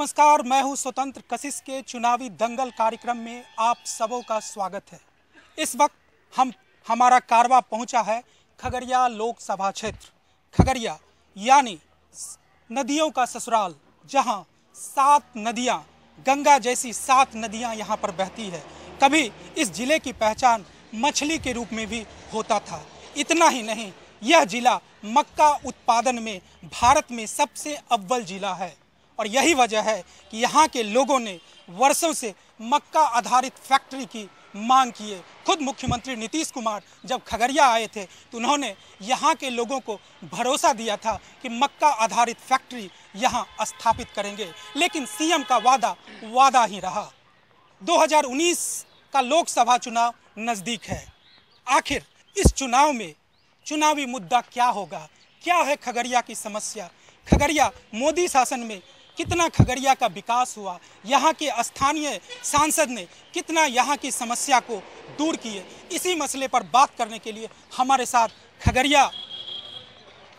नमस्कार, मैं हूं स्वतंत्र। कशिश के चुनावी दंगल कार्यक्रम में आप सबों का स्वागत है। इस वक्त हमारा कारवा पहुंचा है खगड़िया लोकसभा क्षेत्र। खगड़िया यानी नदियों का ससुराल, जहां 7 नदियां, गंगा जैसी 7 नदियां यहां पर बहती है। कभी इस जिले की पहचान मछली के रूप में भी होता था। इतना ही नहीं, यह जिला मक्का उत्पादन में भारत में सबसे अव्वल जिला है और यही वजह है कि यहाँ के लोगों ने वर्षों से मक्का आधारित फैक्ट्री की मांग की है। खुद मुख्यमंत्री नीतीश कुमार जब खगड़िया आए थे तो उन्होंने यहाँ के लोगों को भरोसा दिया था कि मक्का आधारित फैक्ट्री यहाँ स्थापित करेंगे, लेकिन सीएम का वादा ही रहा। 2019 का लोकसभा चुनाव नज़दीक है। आखिर इस चुनाव में चुनावी मुद्दा क्या होगा? क्या है खगड़िया की समस्या? खगड़िया मोदी शासन में कितना खगड़िया का विकास हुआ? यहाँ के स्थानीय सांसद ने कितना यहाँ की समस्या को दूर किए? इसी मसले पर बात करने के लिए हमारे साथ खगड़िया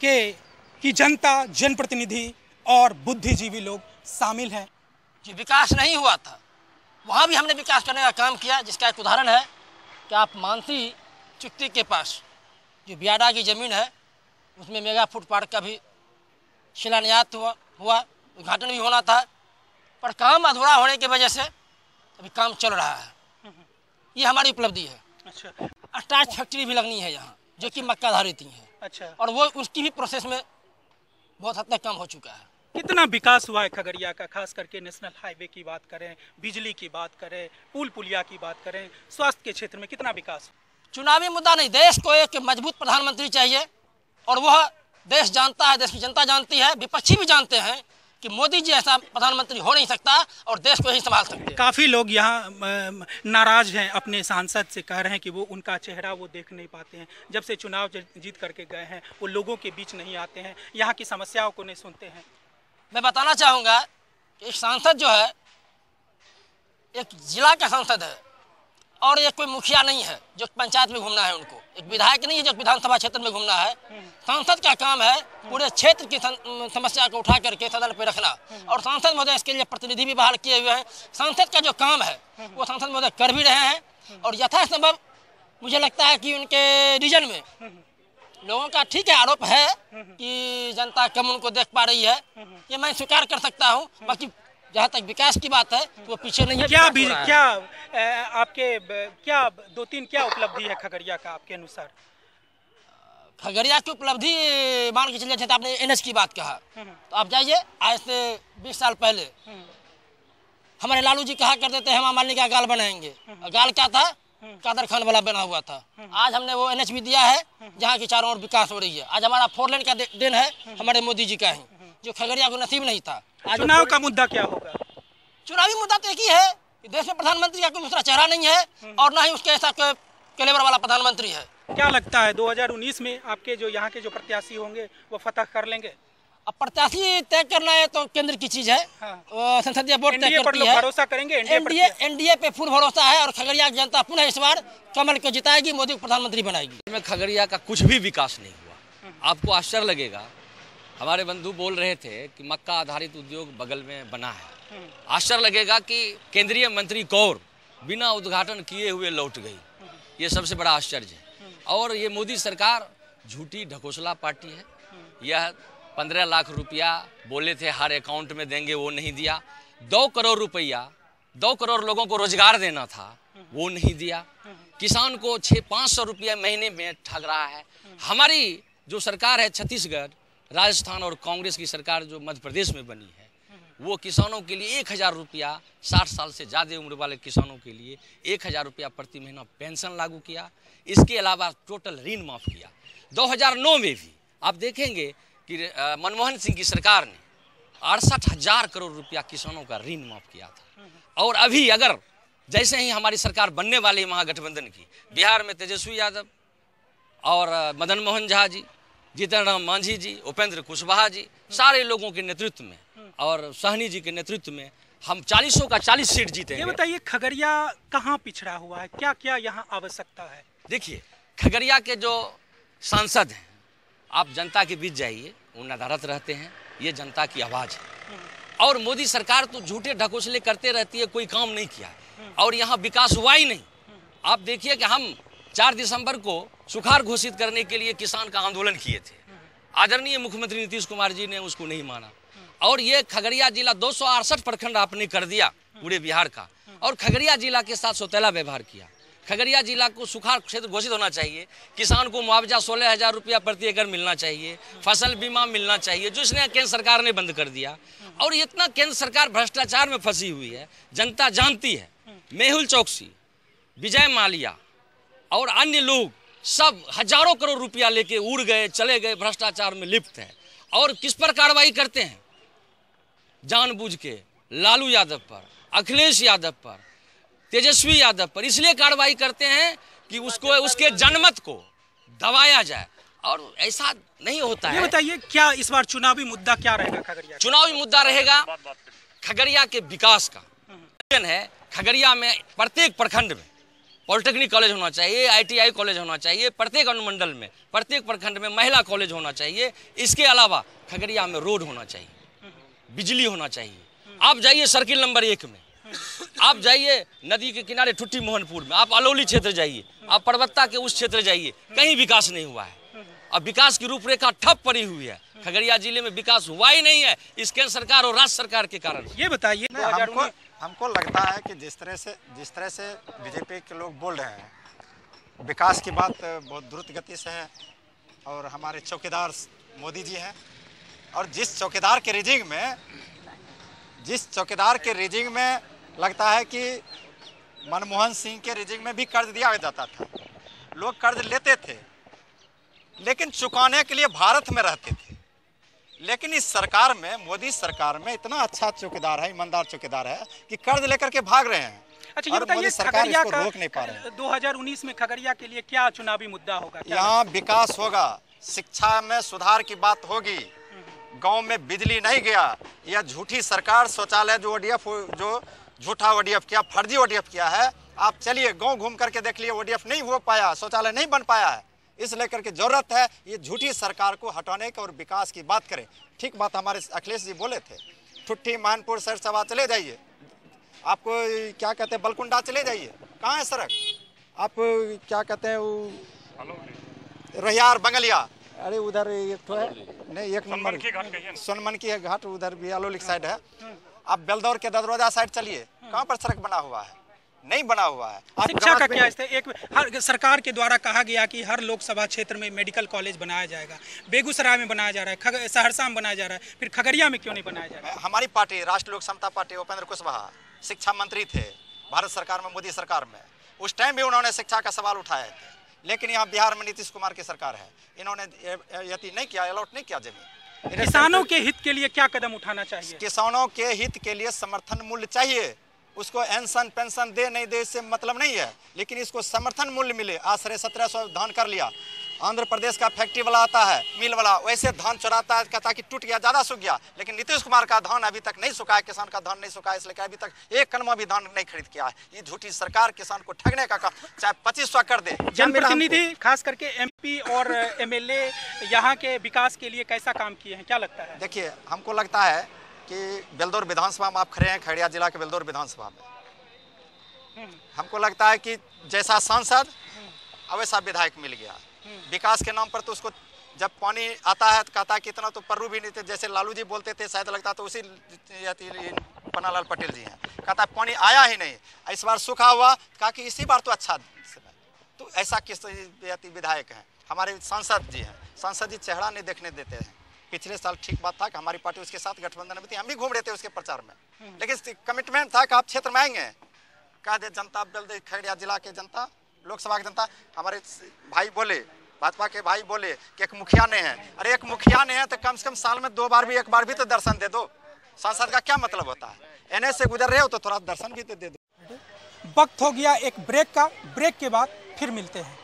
की जनता, जनप्रतिनिधि और बुद्धिजीवी लोग शामिल हैं। कि विकास नहीं हुआ था, वहाँ भी हमने विकास करने का काम किया, जिसका एक उदाहरण है कि आप मानसी चुक्ति के पास जो बियाडा की ज़मीन है, उसमें मेगा फूड पार्क का भी शिलान्यास हुआ, उद्घाटन भी होना था, पर काम अधूरा होने की वजह से अभी काम चल रहा है। ये हमारी उपलब्धि है। अच्छा, 28 फैक्ट्री भी लगनी है यहाँ, जो कि मक्का आधारित ही है। अच्छा, और वो उसकी भी प्रोसेस में बहुत हद तक काम हो चुका है। कितना विकास हुआ है खगड़िया का? खास करके नेशनल हाईवे की बात करें, बिजली की बात करें, पुल पुलिया की बात करें, स्वास्थ्य के क्षेत्र में कितना विकास? चुनावी मुद्दा नहीं, देश को एक मजबूत प्रधानमंत्री चाहिए और वह देश जानता है, देश की जनता जानती है, विपक्षी भी जानते हैं कि मोदी जी ऐसा प्रधानमंत्री हो नहीं सकता और देश को ही संभाल सकते हैं। काफ़ी लोग यहाँ नाराज हैं, अपने सांसद से कह रहे हैं कि वो उनका चेहरा वो देख नहीं पाते हैं। जब से चुनाव जीत करके गए हैं वो लोगों के बीच नहीं आते हैं, यहाँ की समस्याओं को नहीं सुनते हैं। मैं बताना चाहूँगा कि एक सांसद जो है, एक जिला का सांसद है और ये कोई मुखिया नहीं है जो पंचायत में घूमना है उनको, एक विधायक नहीं है जो विधानसभा क्षेत्र में घूमना है। सांसद का काम है पूरे क्षेत्र की समस्या को उठा करके सदन पर रखना, और सांसद महोदय इसके लिए प्रतिनिधि भी बहाल किए हुए हैं। सांसद का जो काम है वो सांसद महोदय कर भी रहे हैं और यथासंभव मुझे लगता है कि उनके रीजन में लोगों का ठीक है आरोप है कि जनता कम उनको देख पा रही है, ये मैं स्वीकार कर सकता हूँ। बाकी जहाँ तक विकास की बात है तो वो पीछे नहीं है। क्या 2-3 क्या उपलब्धि है खगड़िया का आपके अनुसार? खगड़िया की उपलब्धि मान के चलिए, जैसे आपने एनएच की बात कहा, तो आप जाइए, आज से 20 साल पहले हमारे लालू जी कहा करते थे हेमा मालिनी का गाल बनाएंगे, और गाल क्या था? कादर खान वाला बना हुआ था। आज हमने वो एनएच भी दिया है जहाँ की चारों ओर विकास हो रही है। आज हमारा 4 लेन का दिन है हमारे मोदी जी का ही, जो खगड़िया को नसीब नहीं था। चुनाव का मुद्दा क्या होगा? चुनावी मुद्दा तो एक ही है कि देश में प्रधानमंत्री का कोई दूसरा चेहरा नहीं है और ना ही उसके ऐसा कोई कैलेबर वाला प्रधानमंत्री है। क्या लगता है 2019 में आपके जो यहाँ के जो प्रत्याशी होंगे वो फतह कर लेंगे? अब प्रत्याशी तय करना है तो केंद्र की चीज है। हाँ। संसदीय बोर्ड तय करती है। भरोसा करेंगे एनडीए पे फुल भरोसा है और खगड़िया की जनता पुनः इस बार कमल को जिताएगी, मोदी को प्रधानमंत्री बनाएगी। में खगड़िया का कुछ भी विकास नहीं हुआ। आपको आश्चर्य लगेगा, हमारे बंधु बोल रहे थे कि मक्का आधारित उद्योग बगल में बना है। आश्चर्य लगेगा कि केंद्रीय मंत्री कौर बिना उद्घाटन किए हुए लौट गई। ये सबसे बड़ा आश्चर्य है। और ये मोदी सरकार झूठी ढकोसला पार्टी है। यह 15 लाख रुपया बोले थे हर अकाउंट में देंगे, वो नहीं दिया। 2 करोड़ रुपया 2 करोड़ लोगों को रोजगार देना था, वो नहीं दिया। किसान को 500 रुपया महीने में ठग रहा है। हमारी जो सरकार है छत्तीसगढ़, राजस्थान और कांग्रेस की सरकार जो मध्य प्रदेश में बनी है, वो किसानों के लिए 1000 रुपया, 60 साल से ज़्यादा उम्र वाले किसानों के लिए 1000 रुपया प्रति महीना पेंशन लागू किया। इसके अलावा टोटल ऋण माफ़ किया। 2009 में भी आप देखेंगे कि मनमोहन सिंह की सरकार ने 68,000 करोड़ रुपया किसानों का ऋण माफ़ किया था। और अभी अगर जैसे ही हमारी सरकार बनने वाली महागठबंधन की, बिहार में तेजस्वी यादव और मदन मोहन झा जी, जीतन राम मांझी जी, उपेंद्र कुशवाहा जी, सारे लोगों के नेतृत्व में और सहनी जी के नेतृत्व में हम 40 का 40 सीट जीतेंगे। ये बताइए खगड़िया कहाँ पिछड़ा हुआ है? क्या क्या यहाँ आवश्यकता है? देखिए, खगड़िया के जो सांसद हैं, आप जनता के बीच जाइए, वो नदारत रहते हैं। ये जनता की आवाज़ है और मोदी सरकार तो झूठे ढकोसले करते रहती है, कोई काम नहीं किया और यहाँ विकास हुआ ही नहीं। आप देखिए कि हम 4 दिसंबर को सुखाड़ घोषित करने के लिए किसान का आंदोलन किए थे, आदरणीय मुख्यमंत्री नीतीश कुमार जी ने उसको नहीं माना और ये खगड़िया जिला 268 प्रखंड आपने कर दिया पूरे बिहार का और खगड़िया जिला के साथ सौतेला व्यवहार किया। खगड़िया जिला को सुखाड़ क्षेत्र घोषित होना चाहिए, किसान को मुआवजा 16,000 रुपया प्रति एकड़ मिलना चाहिए, फसल बीमा मिलना चाहिए, जो इसने केंद्र सरकार ने बंद कर दिया। और इतना केंद्र सरकार भ्रष्टाचार में फंसी हुई है, जनता जानती है। मेहुल चौकसी, विजय माल्या और अन्य लोग सब हजारों करोड़ रुपया लेके उड़ गए, चले गए, भ्रष्टाचार में लिप्त है। और किस पर कार्रवाई करते हैं? जानबूझ के लालू यादव पर, अखिलेश यादव पर, तेजस्वी यादव पर इसलिए कार्रवाई करते हैं कि उसको, उसके जनमत को दबाया जाए और ऐसा नहीं होता है। ये बताइए क्या इस बार चुनावी मुद्दा क्या रहेगा खगड़िया? चुनावी मुद्दा रहेगा खगड़िया के विकास का है। खगड़िया में प्रत्येक प्रखंड में पॉलिटेक्निक कॉलेज होना चाहिए, ITI कॉलेज होना चाहिए, प्रत्येक अनुमंडल में, प्रत्येक प्रखंड में महिला कॉलेज होना चाहिए। इसके अलावा खगड़िया में रोड होना चाहिए, बिजली होना चाहिए। आप जाइए सर्किल नंबर 1 में, आप जाइए नदी के किनारे ठुट्टी मोहनपुर में, आप अलौली क्षेत्र जाइए, आप पर्वत्ता के उस क्षेत्र जाइए, कहीं विकास नहीं हुआ है। अब विकास की रूपरेखा ठप पड़ी हुई है। खगड़िया जिले में विकास हुआ ही नहीं है इस केंद्र सरकार और राज्य सरकार के कारण। ये बताइए हमको लगता है कि जिस तरह से बीजेपी के लोग बोल रहे हैं, विकास की बात बहुत द्रुत गति से है और हमारे चौकीदार मोदी जी हैं और जिस चौकीदार के रेजिंग में लगता है कि मनमोहन सिंह के रेजिंग में भी कर्ज दिया जाता था, लोग कर्ज लेते थे लेकिन चुकाने के लिए भारत में रहते थे। लेकिन इस सरकार में, मोदी सरकार में इतना अच्छा चौकीदार है, ईमानदार चौकीदार है कि कर्ज लेकर के भाग रहे हैं। अच्छा, ये बताइए खगड़िया का रोक नहीं पा रहे हैं। 2019 में खगड़िया के लिए क्या चुनावी मुद्दा होगा? यहाँ विकास होगा, शिक्षा में सुधार की बात होगी, गांव में बिजली नहीं गया, यह झूठी सरकार शौचालय जो झूठा ODF किया, फर्जी ODF किया है। आप चलिए गांव घूम करके देख लिए, ODF नहीं हो पाया, शौचालय नहीं बन पाया है। इस लेकर के जरूरत है ये झूठी सरकार को हटाने की और विकास की बात करें। ठीक बात हमारे अखिलेश जी बोले थे, ठुट्टी मानपुर सरसभा चले जाइए, आपको क्या कहते हैं बलकुंडा चले जाइए, कहाँ है सड़क? आप क्या कहते हैं वो रहियार बंगलिया, अरे उधर एक तो है नहीं, 1 नंबर सोनमन की घाट उधर भी अलौली साइड है। आप बेलदौर के दरवाजा साइड चलिए, कहाँ पर सड़क बना हुआ है? नहीं बना हुआ है। शिक्षा का क्या है? एक हर सरकार के द्वारा कहा गया कि हर लोकसभा क्षेत्र में मेडिकल कॉलेज बनाया जाएगा, बेगूसराय में बनाया जा रहा है, सहरसा में बनाया जा रहा है, फिर खगड़िया में क्यों नहीं बनाया जा रहा है? हमारी पार्टी राष्ट्रीय लोक समता पार्टी, उपेंद्र कुशवाहा शिक्षा मंत्री थे भारत सरकार में, मोदी सरकार में, उस टाइम भी उन्होंने शिक्षा का सवाल उठाए थे। लेकिन यहाँ बिहार में नीतीश कुमार की सरकार है, इन्होंने यति नहीं किया, अलॉट नहीं किया जमीन। किसानों के हित के लिए क्या कदम उठाना चाहिए? किसानों के हित के लिए समर्थन मूल्य चाहिए। उसको एंसन पेंशन दे नहीं दे इससे मतलब नहीं है, लेकिन इसको समर्थन मूल्य मिले। आज 1750 धान कर लिया, आंध्र प्रदेश का फैक्ट्री वाला आता है, मिल वाला, वैसे धान चुराता है, कहता कि टूट गया, ज़्यादा सूख गया। लेकिन नीतीश कुमार का धान अभी तक नहीं सूखा है, किसान का धान नहीं सूखा है, इसलिए अभी तक 1 कनमा भी धान नहीं खरीद किया है। ये झूठी सरकार किसान को ठगने का काम, चाहे 2500 कर दे। जनप्रतिनिधि खास करके MP और MLA यहाँ के विकास के लिए कैसा काम किए हैं, क्या लगता है? देखिए, हमको लगता है कि बेलदौर विधानसभा में आप खड़े हैं, खगड़िया जिला के बेलदौर विधानसभा में, हमको लगता है कि जैसा सांसद वैसा विधायक मिल गया। विकास के नाम पर तो उसको जब पानी आता है तो कहता है कि इतना तो पर्रू भी नहीं थे, जैसे लालू जी बोलते थे, शायद लगता तो उसी पन्नालाल पटेल जी हैं, कहता है पानी आया ही नहीं। इस बार सूखा हुआ, कहा कि इसी बार तो अच्छा, तो ऐसा किस विधायक हैं? हमारे सांसद जी हैं, सांसद जी चेहरा नहीं देखने देते हैं। पिछले साल ठीक बात था कि हमारी पार्टी उसके साथ गठबंधन में थी, हम भी घूम रहे थे उसके प्रचार में, लेकिन कमिटमेंट था कि आप क्षेत्र में आएंगे। कह दे जनता, खगड़िया जिला के जनता, लोकसभा की जनता, हमारे भाई बोले, भाजपा के भाई बोले कि एक मुखिया ने है। अरे एक मुखिया ने है तो कम से कम साल में 2 बार भी, 1 बार भी तो दर्शन दे दो। सांसद का क्या मतलब होता है? NH से गुजर रहे हो तो थोड़ा दर्शन भी तो दे दो। वक्त हो गया एक ब्रेक का, ब्रेक के बाद फिर मिलते हैं।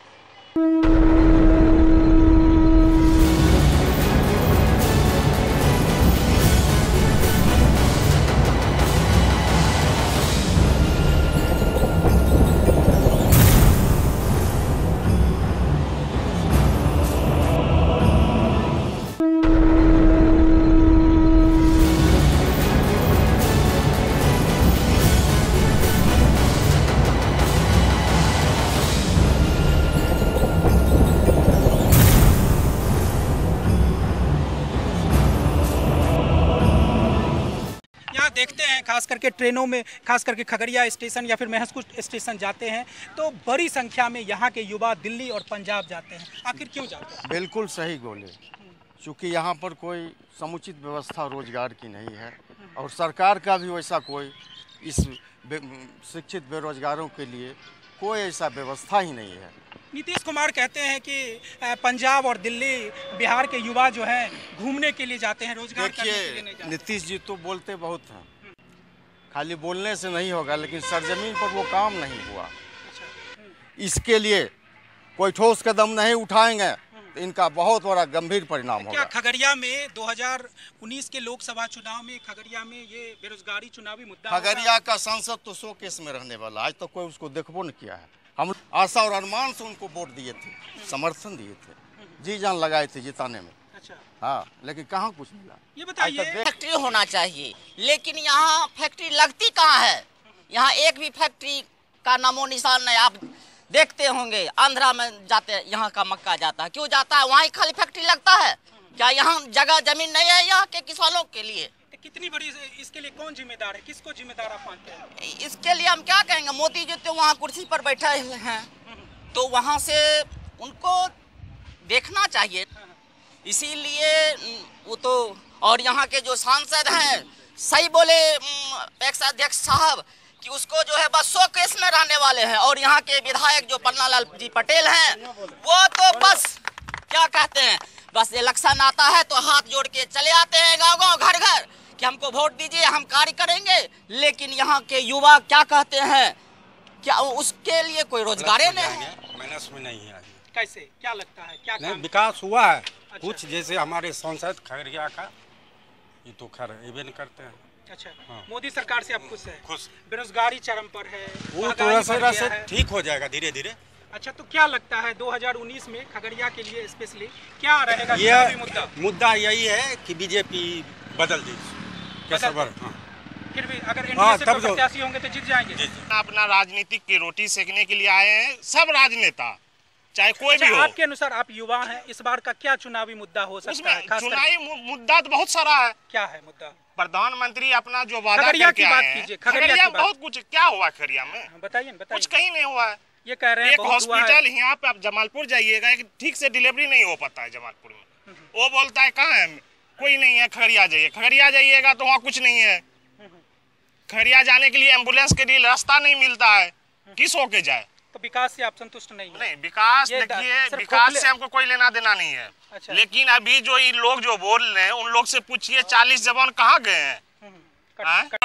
देखते हैं खास करके ट्रेनों में, खास करके खगड़िया स्टेशन या फिर महसकूट स्टेशन जाते हैं तो बड़ी संख्या में यहाँ के युवा दिल्ली और पंजाब जाते हैं। आखिर क्यों जाते हैं? बिल्कुल सही बोले, क्योंकि यहाँ पर कोई समुचित व्यवस्था रोजगार की नहीं है और सरकार का भी वैसा कोई इस शिक्षित बेरोजगारों के लिए कोई ऐसा व्यवस्था ही नहीं है। नीतीश कुमार कहते हैं कि पंजाब और दिल्ली, बिहार के युवा जो हैं घूमने के लिए जाते हैं, रोजगार करने के लिए नहीं जाते। नीतीश जी तो बोलते बहुत हैं, खाली बोलने से नहीं होगा, लेकिन सरजमीन पर वो काम नहीं हुआ। इसके लिए कोई ठोस कदम नहीं उठाएंगे तो इनका बहुत बड़ा गंभीर परिणाम होगा। क्या खगड़िया में 2019 के लोकसभा चुनाव में खगड़िया में ये बेरोजगारी चुनावी मुद्दा? खगड़िया का सांसद तो शोकेस में रहने वाला, आज तक तो कोई उसको देखबो न किया है। हम आशा और अरमान से उनको वोट दिए थे, समर्थन दिए थे, जी जान लगाए थे जिताने में। अच्छा, हाँ, लेकिन कहाँ कुछ मिला। ये बताइए, फैक्ट्री होना चाहिए, लेकिन यहाँ फैक्ट्री लगती कहाँ है? यहाँ एक भी फैक्ट्री का नामो निशान नहीं। आप देखते होंगे आंध्रा में जाते, यहाँ का मक्का जाता है, क्यों जाता है? वहाँ खाली फैक्ट्री लगता है क्या? यहाँ जगह जमीन नहीं है यहाँ के किसानों के लिए? कितनी बड़ी, इसके लिए कौन जिम्मेदार है, किसको जिम्मेदार आप मानते हैं? इसके लिए हम क्या कहेंगे, मोदी जी तो वहाँ कुर्सी पर बैठे हुए हैं, तो वहाँ से उनको देखना चाहिए। इसीलिए वो तो, और यहाँ के जो सांसद हैं सही बोले एक्स अध्यक्ष साहब कि उसको जो है बस 100 केस में रहने वाले हैं, और यहाँ के विधायक जो पन्ना लाल जी पटेल हैं वो तो बस क्या कहते हैं, बस इलेक्शन आता है तो हाथ जोड़ के चले आते हैं गाँव-गाँव, घर-घर कि हमको वोट दीजिए, हम कार्य करेंगे। लेकिन यहाँ के युवा क्या कहते हैं, क्या उसके लिए कोई रोजगार नहीं है? मेहनत में नहीं है। कैसे, क्या लगता है, क्या नहीं काम? विकास हुआ है। अच्छा। कुछ जैसे हमारे सांसद खगड़िया का, ये तो खैर इवेंट करते हैं। अच्छा, हाँ। मोदी सरकार से आप खुश हैं? खुश। बेरोजगारी चरम पर है, वो महंगाई थोड़ा बढ़ सा गया है। ठीक हो जाएगा धीरे धीरे। अच्छा, तो क्या लगता है 2019 में खगड़िया के लिए स्पेशली क्या रहेगा ये चुनावी मुद्दा? मुद्दा यही है कि बीजेपी बदल दी केसरवर। हाँ, फिर भी अगर हाँ, एनडीए से तब कोई जो- प्रत्याशी होंगे तो जीत जाएंगे। जी जी। अपना राजनीतिक की रोटी सेकने के लिए आए हैं सब राजनेता, चाहे कोई भी अच्छा, हो। आपके अनुसार, आप युवा हैं, इस बार का क्या चुनावी मुद्दा हो सकता उसमें है? खास करके चुनावी मुद्दा तो बहुत सारा है। क्या है मुद्दा? प्रधानमंत्री अपना जो वादा खगड़िया करके की बात आए हैं, कीजिए, खगड़िया खगड़िया की बात। बहुत कुछ क्या हुआ खगड़िया में? बताइए ना, कुछ बताइए। कहीं नहीं हुआ है। ये कह रहे हैं एक बहुत हुआ है। हॉस्पिटल यहाँ पे आप जमालपुर जाइएगा, एक ठीक से डिलीवरी नहीं हो पाता है जमालपुर में। वो बोलता है कहाँ है, कोई नहीं है, खगड़िया जाइए। खगड़िया जाइएगा तो वहाँ कुछ नहीं है। खगड़िया जाने के लिए एम्बुलेंस के लिए रास्ता नहीं मिलता है, किस हो के जाए? तो विकास से आप संतुष्ट नहीं हैं? नहीं, विकास ये देखिए, सिर्फ विकास खोखले- से हमको कोई लेना देना नहीं है। अच्छा। लेकिन अभी जो ये लोग जो बोल रहे हैं उन लोग से पूछिए 40 जवान कहाँ गए हैं?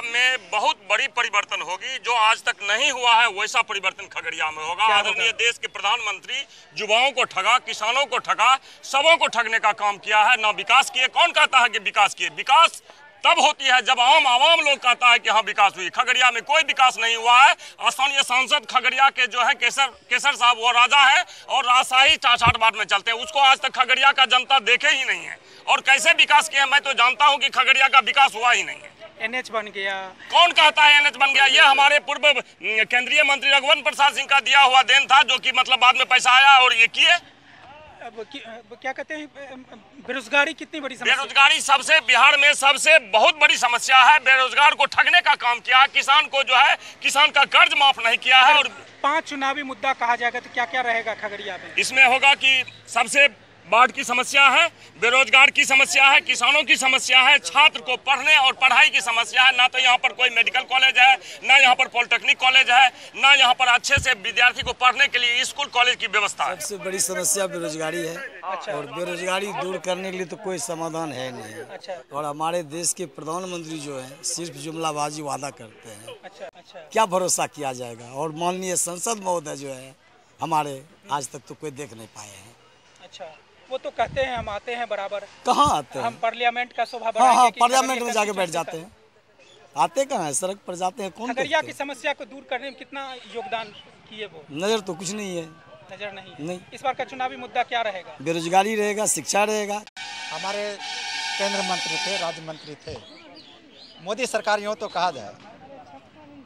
में बहुत बड़ी परिवर्तन होगी, जो आज तक नहीं हुआ है वैसा परिवर्तन खगड़िया में होगा। आदरणीय देश के प्रधानमंत्री युवाओं को ठगा, किसानों को ठगा, सबों को ठगने का काम किया है। ना विकास किए। कौन कहता है कि विकास किए? विकास तब होती है जब आवाम लोग कहता है कि हाँ विकास हुई। खगड़िया में कोई विकास नहीं हुआ है। स्थानीय सांसद खगड़िया के जो है केसर साहब, वो राजा है और राजशाही चाट बाट में चलते हैं। उसको आज तक खगड़िया का जनता देखे ही नहीं है। और कैसे विकास किया, मैं तो जानता हूँ कि खगड़िया का विकास हुआ ही नहीं है। एनएच बन गया। कौन कहता है एनएच बन गया? ये हमारे पूर्व केंद्रीय मंत्री रघुवंश प्रसाद सिंह का दिया हुआ देन था, जो कि मतलब बाद में पैसा आया और ये किए। अब क्या कहते हैं, बेरोजगारी कितनी बड़ी समस्या? बेरोजगारी सबसे बिहार में सबसे बहुत बड़ी समस्या है। बेरोजगार को ठगने का काम किया है। किसान को जो है, किसान का कर्ज माफ नहीं किया है। और 5 चुनावी मुद्दा कहा जाएगा तो क्या क्या रहेगा खगड़िया में? इसमें होगा कि सबसे बाढ़ की समस्या है, बेरोजगार की समस्या है, किसानों की समस्या है, छात्र को पढ़ने और पढ़ाई की समस्या है। ना तो यहाँ पर कोई मेडिकल कॉलेज है, ना यहाँ पर पॉलिटेक्निक कॉलेज है, ना यहाँ पर अच्छे से विद्यार्थी को पढ़ने के लिए स्कूल कॉलेज की व्यवस्था है। सबसे बड़ी समस्या बेरोजगारी है। अच्छा। और बेरोजगारी दूर करने के लिए तो कोई समाधान है नहीं। अच्छा। और हमारे देश के प्रधानमंत्री जो है सिर्फ जुमलाबाजी वादा करते हैं। अच्छा अच्छा। क्या भरोसा किया जाएगा? और माननीय संसद महोदय जो है हमारे, आज तक तो कोई देख नहीं पाए हैं। अच्छा, वो तो कहते हैं हम आते हैं बराबर। कहाँ आते हैं? हम पार्लियामेंट का शोभा हाँ बढ़ाएंगे हाँ, कि पार्लियामेंट खगड़िया में का जाके कुछ बैठ ऐसा जाते हैं। आते कहाँ हैं? सड़क पर जाते हैं। कौन खगड़िया देखते की हैं? समस्या को दूर करने में कितना योगदान किए वो? नजर तो कुछ नहीं है। नजर नहीं है। नहीं। इस बार का चुनावी मुद्दा क्या रहेगा? बेरोजगारी रहेगा, शिक्षा रहेगा। हमारे केंद्र मंत्री थे, राज्य मंत्री थे। मोदी सरकार यूँ तो कहा जाए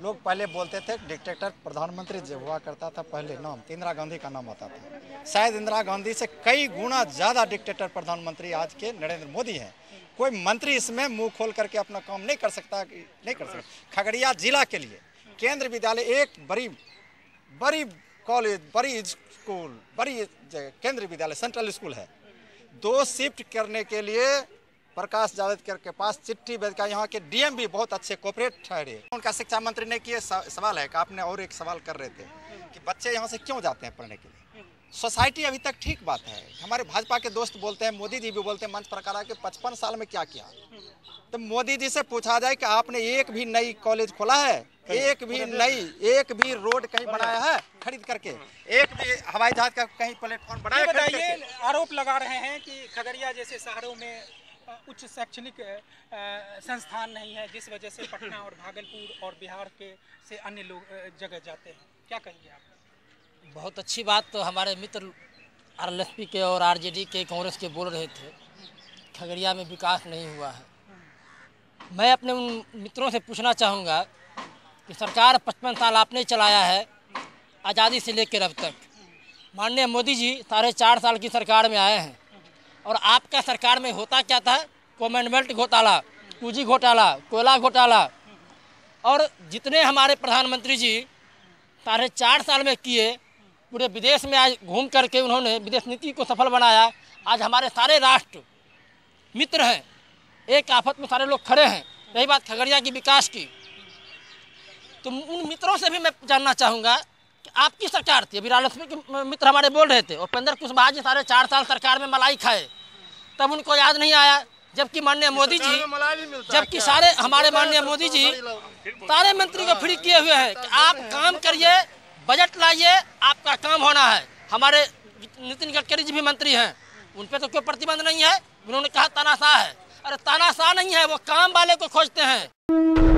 लोग पहले बोलते थे डिक्टेटर प्रधानमंत्री जब हुआ करता था पहले नाम इंदिरा गांधी का नाम आता था। शायद इंदिरा गांधी से कई गुना ज़्यादा डिक्टेटर प्रधानमंत्री आज के नरेंद्र मोदी हैं। कोई मंत्री इसमें मुंह खोल करके अपना काम नहीं कर सकता। खगड़िया जिला के लिए केंद्र विद्यालय एक बड़ी कॉलेज, बड़ी स्कूल, बड़ी केंद्रीय विद्यालय सेंट्रल स्कूल है। 2 शिफ्ट करने के लिए प्रकाश जावड़ेकर के पास चिट्ठी भेज कर यहाँ के डीएम भी बहुत अच्छे कोऑपरेट ठहरे। उनका शिक्षा मंत्री ने किए सवाल है कि आपने और एक सवाल कर रहे थे कि बच्चे यहाँ से क्यों जाते हैं पढ़ने के लिए। सोसाइटी अभी तक ठीक बात है। हमारे भाजपा के दोस्त बोलते हैं, मोदी जी भी बोलते हैं मंच पर करा के 55 साल में क्या किया। तो मोदी जी से पूछा जाए कि आपने एक भी नई कॉलेज खोला है, एक भी रोड कहीं बनाया है खरीद करके, एक भी हवाई जहाज का कहीं प्लेटफॉर्म बनाया? बताइए, आरोप लगा रहे हैं कि खगड़िया जैसे शहरों में उच्च शैक्षणिक संस्थान नहीं है, जिस वजह से पटना और भागलपुर और बिहार के से अन्य लोग जगह जाते हैं। क्या कहेंगे आप? बहुत अच्छी बात तो हमारे मित्र आरएलएसपी के और आरजेडी के, कांग्रेस के बोल रहे थे खगड़िया में विकास नहीं हुआ है। मैं अपने उन मित्रों से पूछना चाहूँगा कि सरकार 55 साल आपने चलाया है, आज़ादी से लेकर अब तक। माननीय मोदी जी 4.5 साल की सरकार में आए हैं और आपका सरकार में होता क्या था? कॉमनवेल्थ घोटाला, 2G घोटाला, कोयला घोटाला, और जितने हमारे प्रधानमंत्री जी 4.5 साल में किए, पूरे विदेश में आज घूम करके उन्होंने विदेश नीति को सफल बनाया। आज हमारे सारे राष्ट्र मित्र हैं, एक आफत में सारे लोग खड़े हैं। रही बात खगड़िया की विकास की, तो उन मित्रों से भी मैं जानना चाहूँगा कि आपकी सरकार थी, अभी राजलक्ष्मी के मित्र हमारे बोल रहे थे, उपेंद्र कुशवाहा जी 4.5 साल सरकार में मलाई खाए, तब उनको याद नहीं आया। जबकि माननीय मोदी जी, जबकि सारे हमारे माननीय मोदी जी सारे मंत्री को फ्री किए हुए हैं कि आप काम करिए, बजट लाइए, आपका काम होना है। हमारे नितिन गडकरी जी भी मंत्री हैं, उन पर तो कोई प्रतिबंध नहीं है। उन्होंने कहा तानाशाह है। अरे तानाशाह नहीं है, वो काम वाले को खोजते हैं।